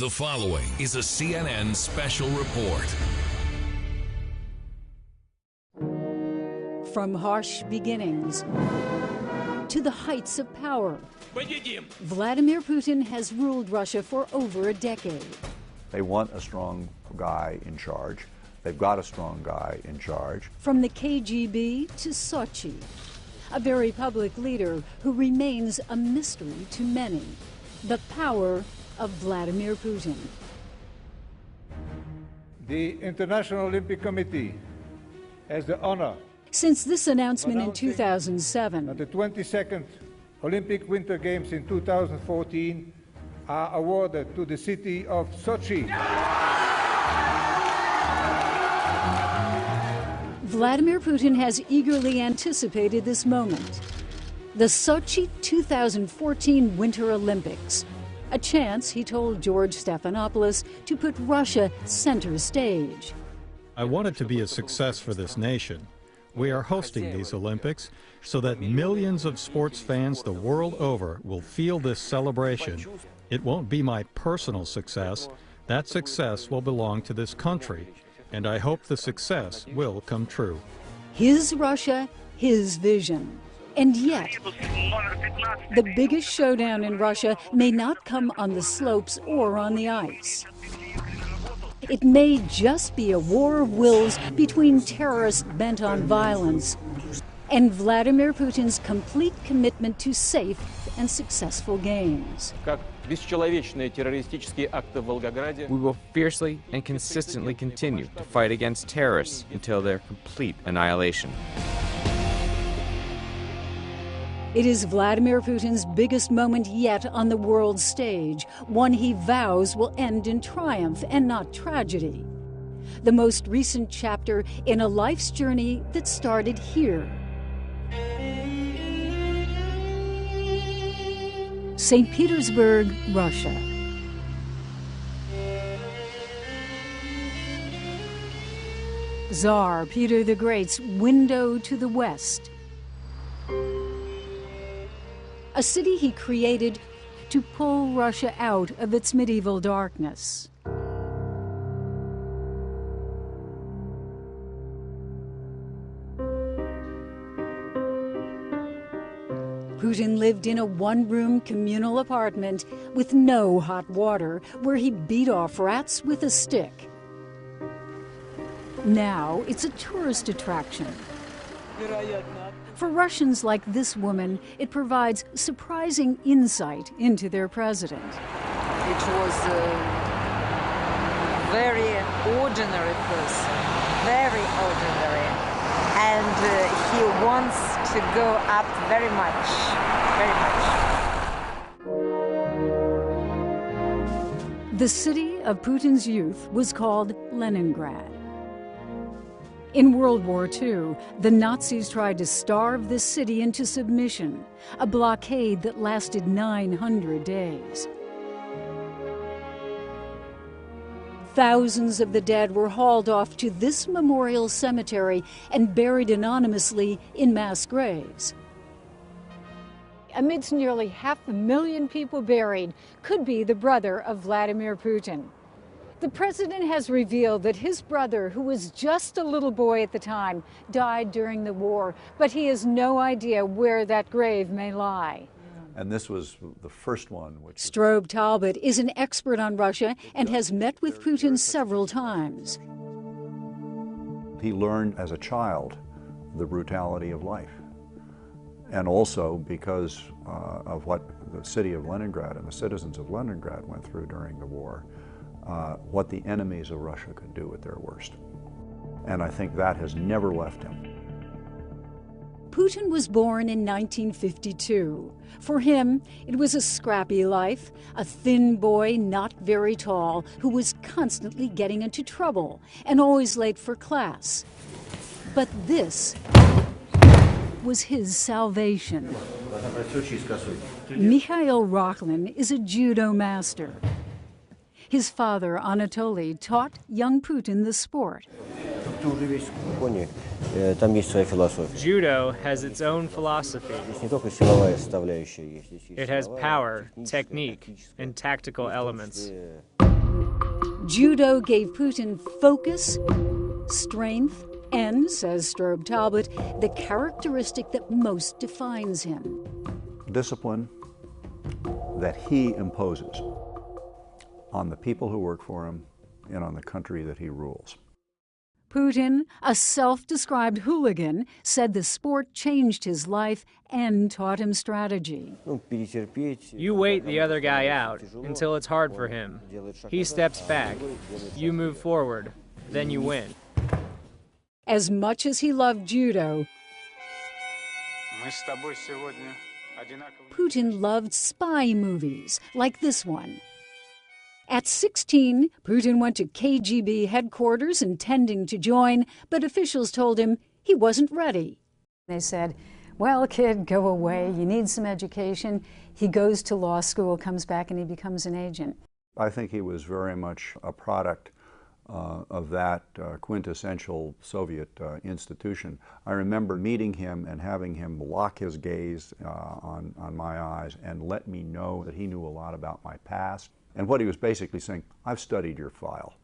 The following is a CNN special report. From harsh beginnings to the heights of power, Vladimir Putin has ruled Russia for over a decade. They want a strong guy in charge. They've got a strong guy in charge. From the KGB to Sochi, a very public leader who remains a mystery to many. The power of Vladimir Putin. The International Olympic Committee has the honor. Since this announcement in 2007, that the 22nd Olympic Winter Games in 2014 are awarded to the city of Sochi. Vladimir Putin has eagerly anticipated this moment. The Sochi 2014 Winter Olympics. A chance, he told George Stephanopoulos, to put Russia center stage. I want it to be a success for this nation. We are hosting these Olympics so that millions of sports fans the world over will feel this celebration. It won't be my personal success. That success will belong to this country, and I hope the success will come true. His Russia, his vision. And yet, the biggest showdown in Russia may not come on the slopes or on the ice. It may just be a war of wills between terrorists bent on violence and Vladimir Putin's complete commitment to safe and successful games. We will fiercely and consistently continue to fight against terrorists until their complete annihilation. It is Vladimir Putin's biggest moment yet on the world stage, one he vows will end in triumph and not tragedy. The most recent chapter in a life's journey that started here. St. Petersburg, Russia. Tsar Peter the Great's window to the West. A city he created to pull Russia out of its medieval darkness. Putin lived in a one-room communal apartment with no hot water, where he beat off rats with a stick. Now it's a tourist attraction. For Russians like this woman, it provides surprising insight into their president. It was a very ordinary person, very ordinary. And he wants to go up very much, very much. The city of Putin's youth was called Leningrad. In World War II, the Nazis tried to starve this city into submission, a blockade that lasted 900 days. Thousands of the dead were hauled off to this memorial cemetery and buried anonymously in mass graves. Amidst nearly 500,000 people buried could be the brother of Vladimir Putin. The president has revealed that his brother, who was just a little boy at the time, died during the war, but he has no idea where that grave may lie. And this was the first one. Strobe Talbot is an expert on Russia and has met with Putin several times. He learned as a child the brutality of life. And also because of what the city of Leningrad and the citizens of Leningrad went through during the war, what the enemies of Russia could do at their worst. And I think that has never left him. Putin was born in 1952. For him, it was a scrappy life, a thin boy, not very tall, who was constantly getting into trouble and always late for class. But this was his salvation. Mikhail Rakhlin is a judo master. His father, Anatoly, taught young Putin the sport. Judo has its own philosophy. It has power, technique, and tactical elements. Judo gave Putin focus, strength, and, says Strobe Talbot, the characteristic that most defines him. Discipline that he imposes on the people who work for him and on the country that he rules. Putin, a self-described hooligan, said the sport changed his life and taught him strategy. You wait the other guy out until it's hard for him. He steps back. You move forward. Then you win. As much as he loved judo, Putin loved spy movies like this one. At 16, Putin went to KGB headquarters intending to join, but officials told him he wasn't ready. They said, well, kid, go away. You need some education. He goes to law school, comes back, and he becomes an agent. I think he was very much a product of that quintessential Soviet institution. I remember meeting him and having him lock his gaze on my eyes and let me know that he knew a lot about my past. And what he was basically saying, I've studied your file.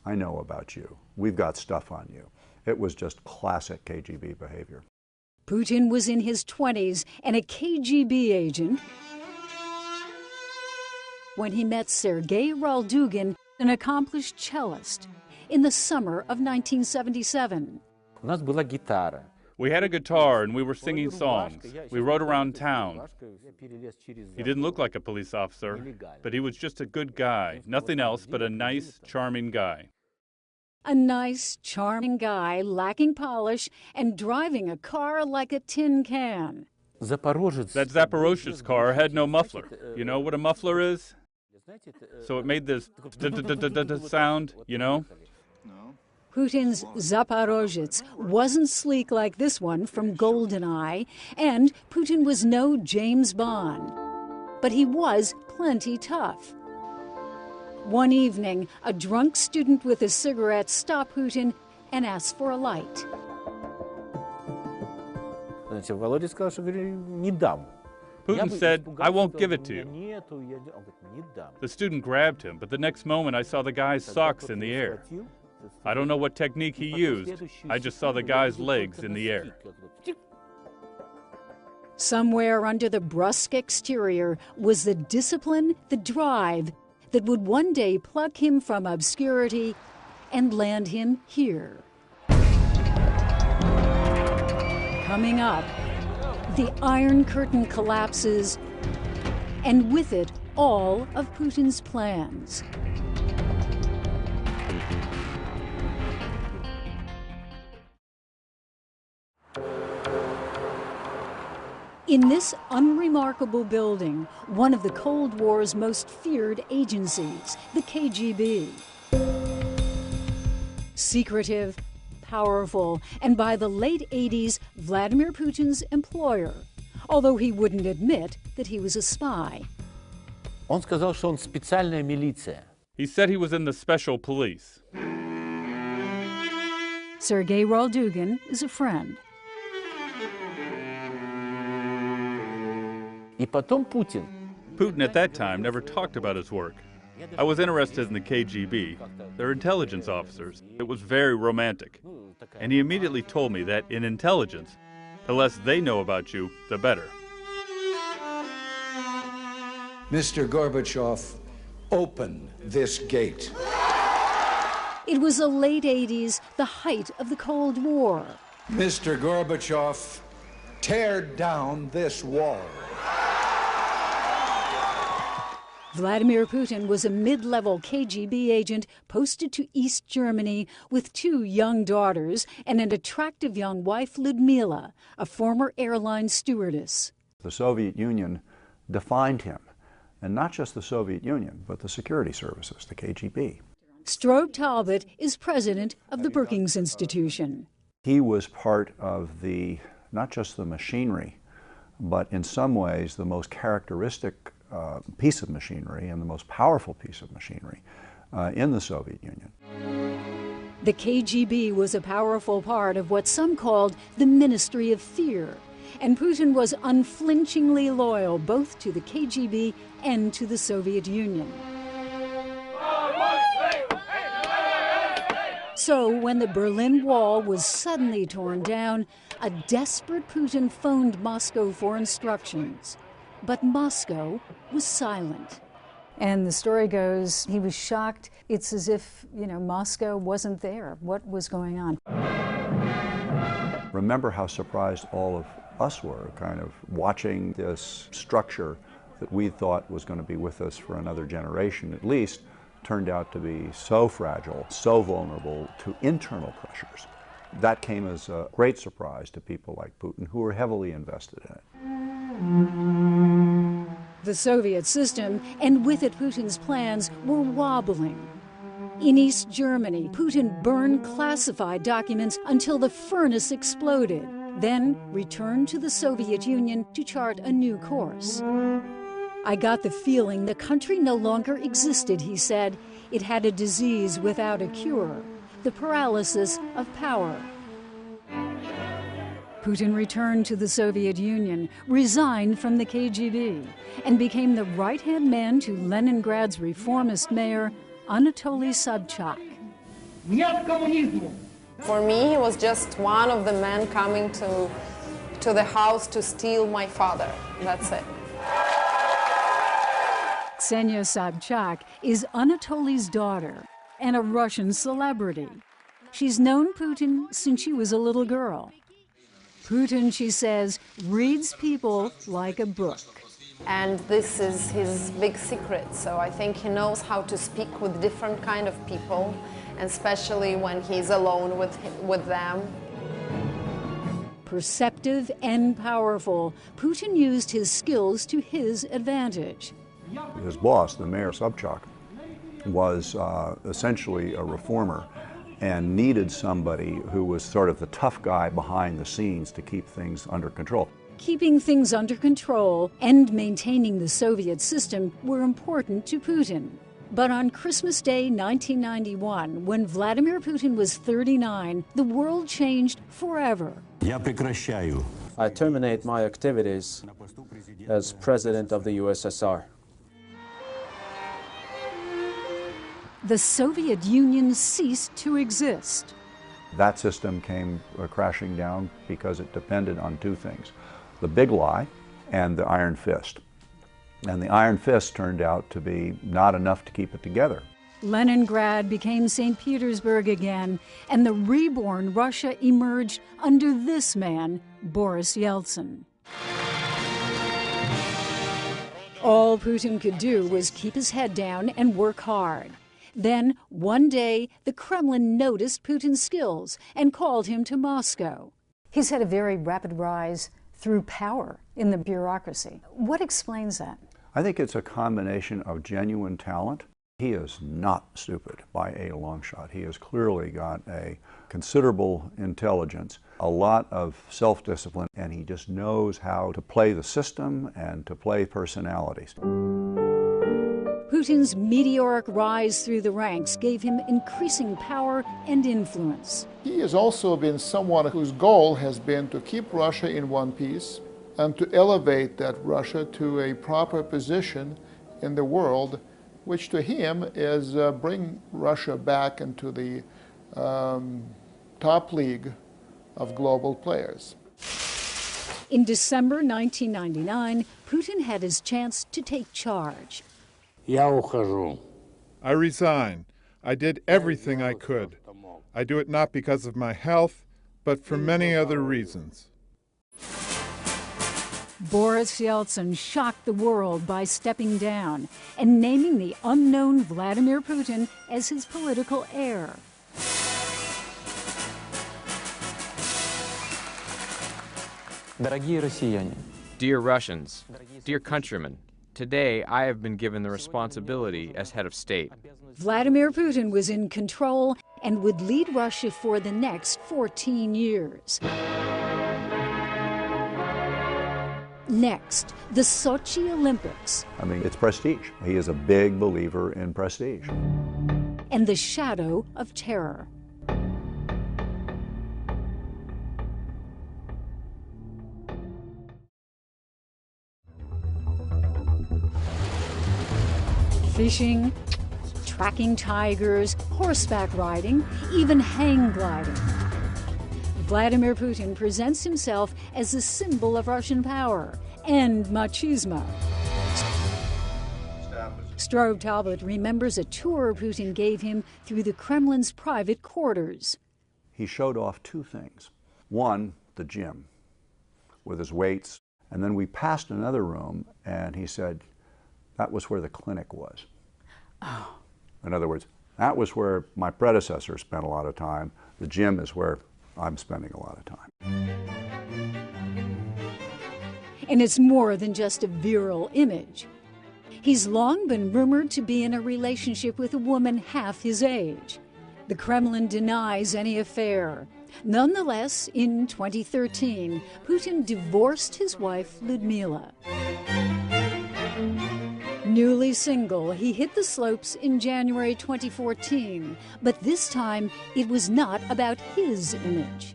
I know about you. We've got stuff on you. It was just classic KGB behavior. Putin was in his 20s and a KGB agent when he met Sergei Raldugin, an accomplished cellist, in the summer of 1977. We had a guitar and we were singing songs. We rode around town. He didn't look like a police officer, but he was just a good guy. Nothing else but a nice, charming guy. A nice, charming guy lacking polish and driving a car like a tin can. That Zaporozhets car had no muffler. You know what a muffler is? So it made this sound, you know? Putin's Zaporozhets wasn't sleek like this one from GoldenEye, and Putin was no James Bond. But he was plenty tough. One evening, a drunk student with a cigarette stopped Putin and asked for a light. Putin said, I won't give it to you. The student grabbed him, but the next moment I saw the guy's socks in the air. I don't know what technique he used. I just saw the guy's legs in the air. Somewhere under the brusque exterior was the discipline, the drive that would one day pluck him from obscurity and land him here. Coming up, the Iron Curtain collapses, and with it, all of Putin's plans. In this unremarkable building, one of the Cold War's most feared agencies, the KGB. Secretive, powerful, and by the late 80s, Vladimir Putin's employer, although he wouldn't admit that he was a spy. He said he was in the special police. Sergei Raldugin is a friend. Putin at that time never talked about his work. I was interested in the KGB. They're intelligence officers. It was very romantic. And he immediately told me that in intelligence, the less they know about you, the better. Mr. Gorbachev, open this gate. It was the late 80s, the height of the Cold War. Mr. Gorbachev, tear down this wall. Vladimir Putin was a mid-level KGB agent posted to East Germany with 2 young daughters and an attractive young wife, Ludmila, a former airline stewardess. The Soviet Union defined him, and not just the Soviet Union, but the security services, the KGB. Strobe Talbot is president of the Brookings Institution. He was part of not just the machinery, but in some ways the most characteristic piece of machinery and the most powerful piece of machinery in the Soviet Union. The KGB was a powerful part of what some called the Ministry of Fear, and Putin was unflinchingly loyal both to the KGB and to the Soviet Union. So when the Berlin Wall was suddenly torn down, a desperate Putin phoned Moscow for instructions. But Moscow was silent. And the story goes, he was shocked. It's as if, Moscow wasn't there. What was going on? Remember how surprised all of us were, kind of watching this structure that we thought was going to be with us for another generation at least, turned out to be so fragile, so vulnerable to internal pressures. That came as a great surprise to people like Putin, who were heavily invested in it. The Soviet system, and with it Putin's plans, were wobbling. In East Germany, Putin burned classified documents until the furnace exploded, then returned to the Soviet Union to chart a new course. I got the feeling the country no longer existed, he said. It had a disease without a cure, the paralysis of power. Putin returned to the Soviet Union, resigned from the KGB, and became the right-hand man to Leningrad's reformist mayor, Anatoly Sobchak. For me, he was just one of the men coming to the house to steal my father. That's it. Ksenia Sobchak is Anatoly's daughter and a Russian celebrity. She's known Putin since she was a little girl. Putin, she says, reads people like a book. And this is his big secret. So I think he knows how to speak with different kind of people, and especially when he's alone with them. Perceptive and powerful, Putin used his skills to his advantage. His boss, the mayor Sobchak, was essentially a reformer and needed somebody who was sort of the tough guy behind the scenes to keep things under control. Keeping things under control and maintaining the Soviet system were important to Putin. But on Christmas Day 1991, when Vladimir Putin was 39, the world changed forever. I terminate my activities as President of the USSR. The Soviet Union ceased to exist. That system came crashing down because it depended on two things: the big lie and the iron fist. And the iron fist turned out to be not enough to keep it together. Leningrad became St. Petersburg again, and the reborn Russia emerged under this man, Boris Yeltsin. All Putin could do was keep his head down and work hard. Then, one day, the Kremlin noticed Putin's skills and called him to Moscow. He's had a very rapid rise through power in the bureaucracy. What explains that? I think it's a combination of genuine talent. He is not stupid by a long shot. He has clearly got a considerable intelligence, a lot of self-discipline, and he just knows how to play the system and to play personalities. Putin's meteoric rise through the ranks gave him increasing power and influence. He has also been someone whose goal has been to keep Russia in one piece and to elevate that Russia to a proper position in the world, which to him is bring Russia back into the top league of global players. In December 1999, Putin had his chance to take charge. I resign. I did everything I could. I do it not because of my health, but for many other reasons. Boris Yeltsin shocked the world by stepping down and naming the unknown Vladimir Putin as his political heir. Dear Russians, dear countrymen, today I have been given the responsibility as head of state. Vladimir Putin was in control and would lead Russia for the next 14 years. Next, the Sochi Olympics. I mean, it's prestige. He is a big believer in prestige. And the shadow of terror. Fishing, tracking tigers, horseback riding, even hang gliding. Vladimir Putin presents himself as a symbol of Russian power and machismo. Strobe Talbot remembers a tour Putin gave him through the Kremlin's private quarters. He showed off two things. One, the gym with his weights. And then we passed another room and he said, that was where the clinic was. Oh. In other words, that was where my predecessor spent a lot of time. The gym is where I'm spending a lot of time. And it's more than just a virile image. He's long been rumored to be in a relationship with a woman half his age. The Kremlin denies any affair. Nonetheless, in 2013, Putin divorced his wife, Lyudmila. Newly single, he hit the slopes in January 2014, but this time it was not about his image.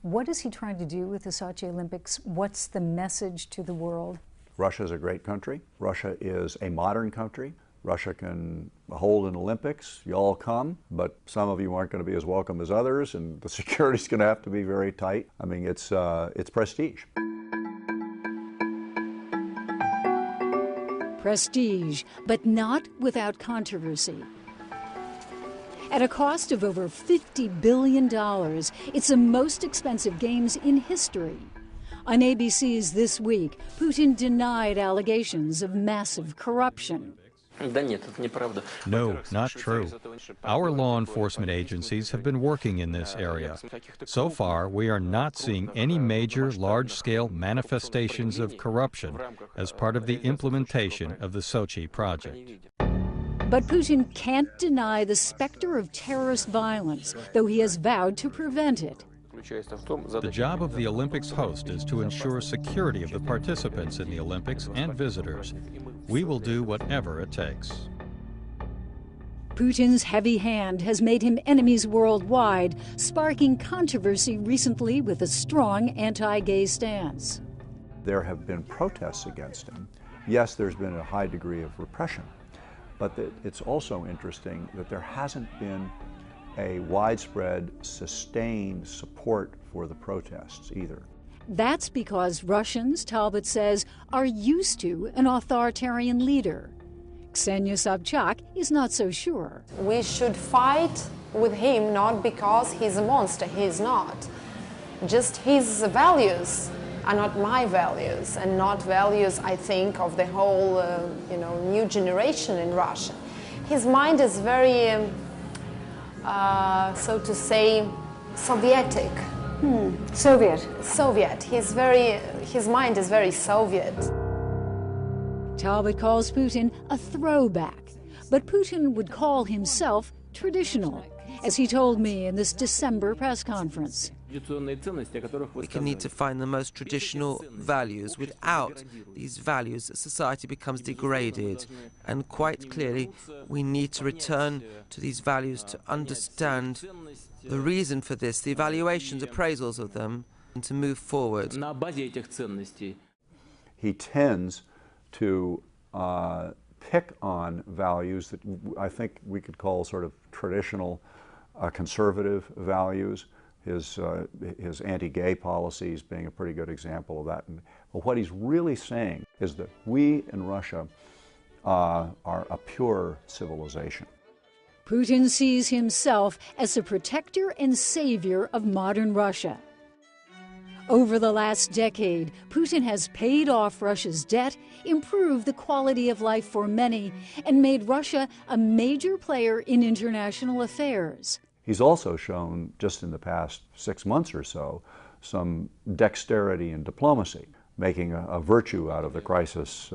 What is he trying to do with the Sochi Olympics? What's the message to the world? Russia is a great country. Russia is a modern country. Russia can hold an Olympics. You all come, but some of you aren't going to be as welcome as others, and the security's going to have to be very tight. I mean, it's prestige. Prestige, but not without controversy. At a cost of over $50 billion, it's the most expensive games in history. On ABC's This Week, Putin denied allegations of massive corruption. No, not true. Our law enforcement agencies have been working in this area. So far, we are not seeing any major, large-scale manifestations of corruption as part of the implementation of the Sochi project. But Putin can't deny the specter of terrorist violence, though he has vowed to prevent it. The job of the Olympics host is to ensure security of the participants in the Olympics and visitors. We will do whatever it takes. Putin's heavy hand has made him enemies worldwide, sparking controversy recently with a strong anti-gay stance. There have been protests against him. Yes, there's been a high degree of repression, but it's also interesting that there hasn't been a widespread, sustained support for the protests either. That's because Russians, Talbot says, are used to an authoritarian leader. Ksenia Sobchak is not so sure. We should fight with him not because he's a monster, he's not. Just his values are not my values, and not values, I think, of the whole new generation in Russia. His mind is very, so to say, Sovietic. Soviet. His mind is very Soviet. Talbot calls Putin a throwback, but Putin would call himself traditional, as he told me in this December press conference. We can need to find the most traditional values. Without these values, society becomes degraded. And quite clearly, we need to return to these values to understand the reason for this, the evaluations, appraisals of them, and to move forward. He tends to pick on values that I think we could call sort of traditional conservative values. His anti-gay policies being a pretty good example of that. But what he's really saying is that we in Russia are a pure civilization. Putin sees himself as the protector and savior of modern Russia. Over the last decade, Putin has paid off Russia's debt, improved the quality of life for many, and made Russia a major player in international affairs. He's also shown, just in the past 6 months or so, some dexterity in diplomacy, making a virtue out of the crisis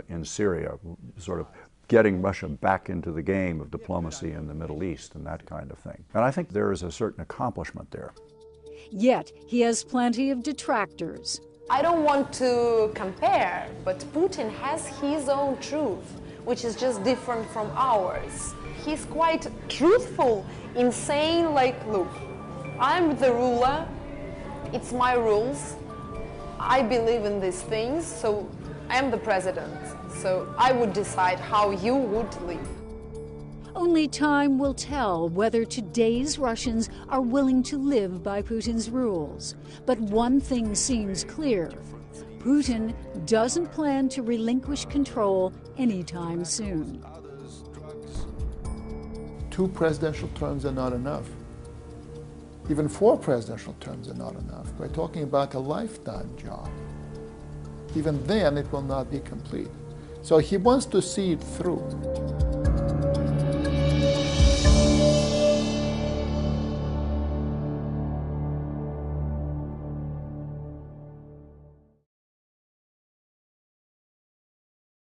in Syria, sort of getting Russia back into the game of diplomacy in the Middle East and that kind of thing. And I think there is a certain accomplishment there. Yet, he has plenty of detractors. I don't want to compare, but Putin has his own truth, which is just different from ours. He's quite truthful in saying, like, look, I'm the ruler, it's my rules, I believe in these things, so I'm the president, so I would decide how you would live. Only time will tell whether today's Russians are willing to live by Putin's rules. But one thing seems clear. Putin doesn't plan to relinquish control anytime soon. 2 presidential terms are not enough. Even 4 presidential terms are not enough. We're talking about a lifetime job. Even then, it will not be complete. So he wants to see it through.